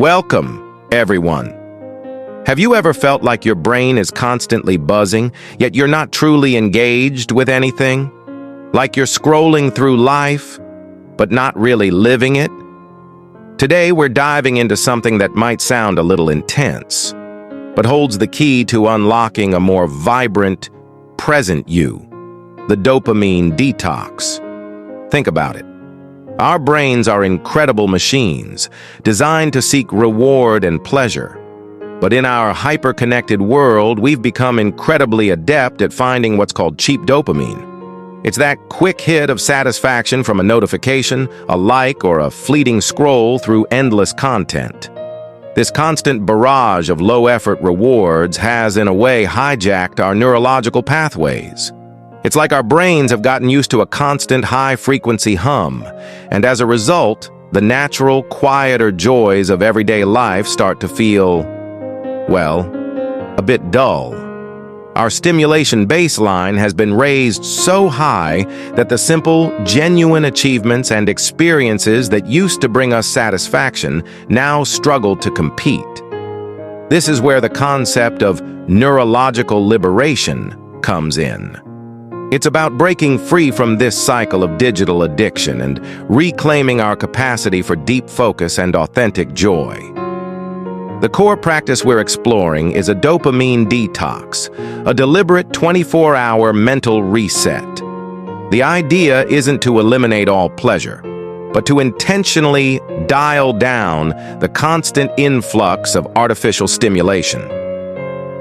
Welcome, everyone. Have you ever felt like your brain is constantly buzzing, yet you're not truly engaged with anything? Like you're scrolling through life, but not really living it? Today, we're diving into something that might sound a little intense, but holds the key to unlocking a more vibrant, present you, the dopamine detox. Think about it. Our brains are incredible machines, designed to seek reward and pleasure. But in our hyper-connected world, we've become incredibly adept at finding what's called cheap dopamine. It's that quick hit of satisfaction from a notification, a like, or a fleeting scroll through endless content. This constant barrage of low-effort rewards has, in a way, hijacked our neurological pathways. It's like our brains have gotten used to a constant high-frequency hum, and as a result, the natural, quieter joys of everyday life start to feel, well, a bit dull. Our stimulation baseline has been raised so high that the simple, genuine achievements and experiences that used to bring us satisfaction now struggle to compete. This is where the concept of neurological liberation comes in. It's about breaking free from this cycle of digital addiction and reclaiming our capacity for deep focus and authentic joy. The core practice we're exploring is a dopamine detox, a deliberate 24-hour mental reset. The idea isn't to eliminate all pleasure, but to intentionally dial down the constant influx of artificial stimulation.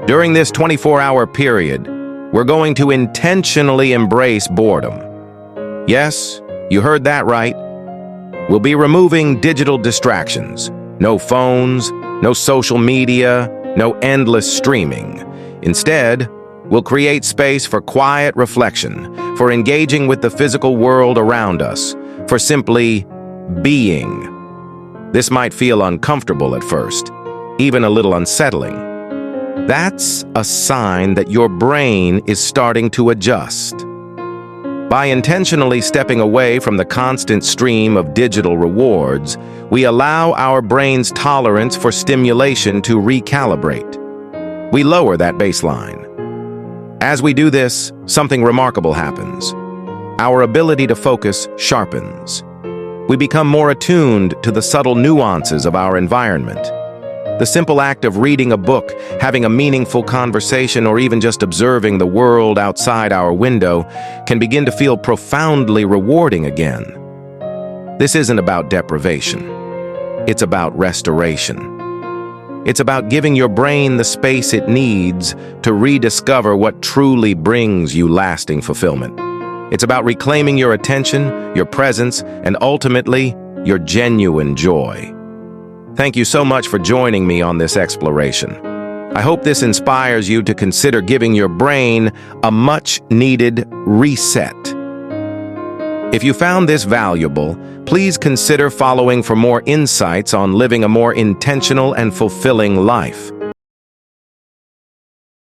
During this 24-hour period, we're going to intentionally embrace boredom. Yes, you heard that right. We'll be removing digital distractions. No phones, no social media, no endless streaming. Instead, we'll create space for quiet reflection, for engaging with the physical world around us, for simply being. This might feel uncomfortable at first, even a little unsettling. That's a sign that your brain is starting to adjust. By intentionally stepping away from the constant stream of digital rewards, we allow our brain's tolerance for stimulation to recalibrate. We lower that baseline. As we do this, something remarkable happens. Our ability to focus sharpens. We become more attuned to the subtle nuances of our environment. The simple act of reading a book, having a meaningful conversation, or even just observing the world outside our window can begin to feel profoundly rewarding again. This isn't about deprivation. It's about restoration. It's about giving your brain the space it needs to rediscover what truly brings you lasting fulfillment. It's about reclaiming your attention, your presence, and ultimately, your genuine joy. Thank you so much for joining me on this exploration. I hope this inspires you to consider giving your brain a much-needed reset. If you found this valuable, please consider following for more insights on living a more intentional and fulfilling life.